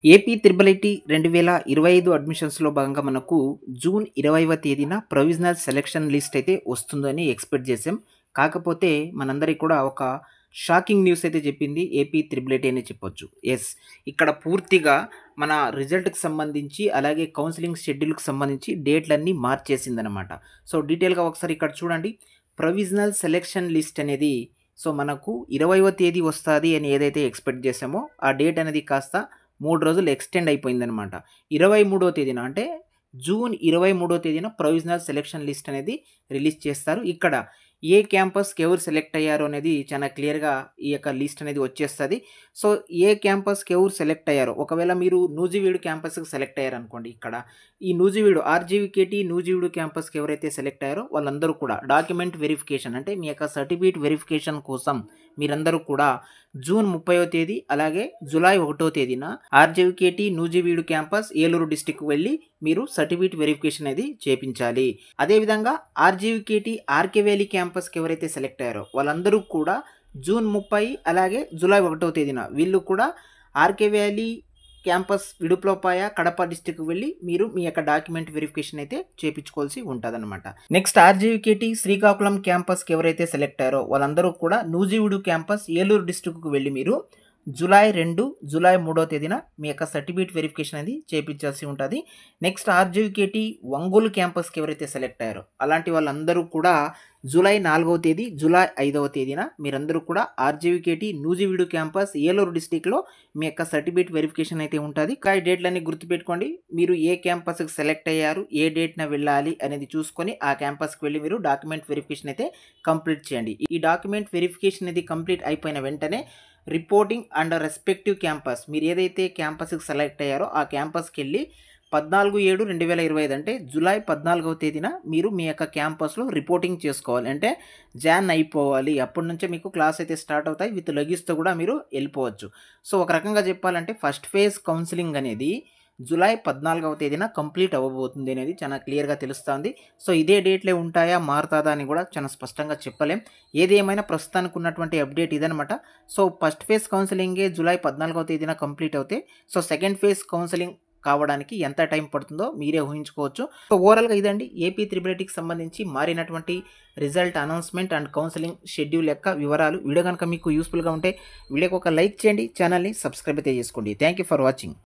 AP triple IT 2025 అడ్మిషన్స్‌లో భాగంగా మనకు June 20వ తేదీన ప్రొవిజనల్ సెలక్షన్ లిస్ట్ అయితే వస్తుందని ఎక్స్‌పెక్ట్ చేసాం. కాకపోతే మనందరికి కూడా ఒక షాకింగ్ న్యూస్ అయితే చెప్పింది ఏపీ త్రిబుల్ ఐటీ అనే చెప్పొచ్చు. యెస్. ఇక్కడ పూర్తిగా మన రిజల్ట్‌కి సంబంధించి అలాగే కౌన్సెలింగ్ షెడ్యూల్‌కి సంబంధించి డేట్‌లన్నీ మార్చేసిందనమాట. సో, డీటెయిల్‌గా ఒకసారి ఇక్కడ చూడండి. ప్రొవిజనల్ సెలక్షన్ లిస్ట్ అనేది మనకు 20వ తేదీ వస్తాది అని ఏదైతే ఎక్స్‌పెక్ట్ చేసామో ఆ డేట్ అనేది కాస్త 3 రోజులు ఎక్స్‌టెండ్ అయిపోయిందనమాట. 23వ తేదీన అంటే జూన్ 23వ తేదీన ప్రొవిజనల్ సెలక్షన్ లిస్ట్ అనేది రిలీజ్ చేస్తారు. ఇక్కడ ఏ క్యాంపస్‌కి ఎవరు సెలెక్ట్ అయ్యారు అనేది చాలా క్లియర్‌గా ఈ యొక్క లిస్ట్ అనేది వచ్చేస్తది. సో, ఏ క్యాంపస్‌కి ఎవరు సెలెక్ట్ అయ్యారో ఒకవేళ మీరు నూజివీడు క్యాంపస్‌కి సెలెక్ట్ అయ్యారనుకోండి ఇక్కడ. ఈ నూజివీడు ఆర్‌జీవీకేటీ నూజివీడు క్యాంపస్‌కి ఎవరైతే సెలెక్ట్ అయ్యారో వాళ్ళందరూ కూడా డాక్యుమెంట్ వెరిఫికేషన్ అంటే మీ యొక్క సర్టిఫికేట్ వెరిఫికేషన్ కోసం మీరందరూ కూడా జూన్ 30వ తేదీ అలాగే జులై 1వ తేదీన ఆర్‌జీవీకేటీ నూజివీడు క్యాంపస్ ఏలూరు డిస్ట్రిక్ట్‌కి వెళ్లి మీరు సర్టిఫికేట్ వెరిఫికేషన్ అనేది చేపించాలి. అదేవిధంగా ఆర్‌జీవీకేటీ ఆర్‌కే వ్యాలీ క్యాంపస్‌కి ఎవరైతే సెలెక్ట్ అయ్యారో వాళ్ళందరూ కూడా జూన్ 30 అలాగే జులై 1వ తేదీన వీళ్ళు కూడా RK valley campus Idupulapaya Kadapa డిస్ట్రిక్ట్‌కి వెళ్లి మీరు మీ యొక్క డాక్యుమెంట్ వెరిఫికేషన్ అయితే చేపించుకోవాల్సి ఉంటదనమాట. నెక్స్ట్ ఆర్‌జీవీకేటీ శ్రీకాకుళం క్యాంపస్‌కి ఎవరైతే సెలెక్ట్ అయ్యారో వాళ్ళందరూ కూడా నూజివీడు క్యాంపస్ ఏలూరు డిస్ట్రిక్ట్‌కి వెళ్లి మీరు జులై 2, జులై 3వ తేదీన మీ యొక్క సర్టిఫికేట్ వెరిఫికేషన్ అనేది చేపించాల్సి ఉంటది. నెక్స్ట్ ఆర్‌జీవీకేటీ ఒంగోలు క్యాంపస్‌కి ఎవరైతే సెలెక్ట్ అయ్యారో అలాంటి వాళ్ళందరూ కూడా జులై 4వ తేదీ, జులై 5వ తేదీన మీరందరూ కూడా ఆర్‌జీవీకేటీ నూజివీడు క్యాంపస్ ఏలూరు డిస్ట్రిక్ట్‌లో మీ యొక్క సర్టిఫికేట్ వెరిఫికేషన్ అయితే ఉంటది. ఈ డేట్‌లన్నీ గుర్తుపెట్టుకోండి. మీరు ఏ క్యాంపస్‌కి సెలెక్ట్ అయ్యారు, ఏ డేట్‌న వెళ్ళాలి అనేది చూసుకొని ఆ క్యాంపస్‌కి వెళ్లి మీరు డాక్యుమెంట్ వెరిఫికేషన్ అయితే కంప్లీట్ చేయండి. ఈ డాక్యుమెంట్ వెరిఫికేషన్ అనేది కంప్లీట్ అయిపోయిన వెంటనే రిపోర్టింగ్ అండ్ రెస్పెక్టివ్ క్యాంపస్ మీరు ఏదైతే క్యాంపస్‌కి సెలెక్ట్ అయ్యారో ఆ క్యాంపస్‌కెళ్ళి 14/7/2025 అంటే జులై 14వ తేదీన మీరు మీ యొక్క క్యాంపస్‌లో రిపోర్టింగ్ చేసుకోవాలి. అంటే జాయిన్ అయిపోవాలి. అప్పటి నుంచే మీకు క్లాస్ అయితే స్టార్ట్ అవుతాయి. విత్ లగేజ్‌తో కూడా మీరు వెళ్ళిపోవచ్చు. సో, ఒక రకంగా చెప్పాలంటే ఫస్ట్ ఫేజ్ కౌన్సెలింగ్ అనేది జులై 14వ తేదీన కంప్లీట్ అవ్వబోతుంది అనేది చాలా క్లియర్‌గా తెలుస్తుంది. సో, ఇదే డేట్‌లే ఉంటాయా, మారుతాదా అని కూడా చాలా స్పష్టంగా చెప్పలేం. ఏది ఏమైనా ప్రస్తుతానికి ఉన్నటువంటి అప్డేట్ ఇదనమాట. సో, ఫస్ట్ ఫేజ్ కౌన్సెలింగే జులై 14వ తేదీన కంప్లీట్ అవుతే సెకండ్ ఫేజ్ కౌన్సెలింగ్ కావడానికి ఎంత టైం పడుతుందో మీరే ఊహించుకోవచ్చు. సో, ఓవరాల్‌గా ఇదండి ఏపీ త్రిబుల్ ఐటీకి సంబంధించి మారినటువంటి result announcement and counselling schedule యొక్క వివరాలు. వీడియో గనుక మీకు యూజ్‌ఫుల్‌గా ఉంటే వీడియోకి ఒక లైక్ చేయండి. ఛానల్‌ని సబ్స్క్రైబ్ అయితే చేసుకోండి. Thank you for watching.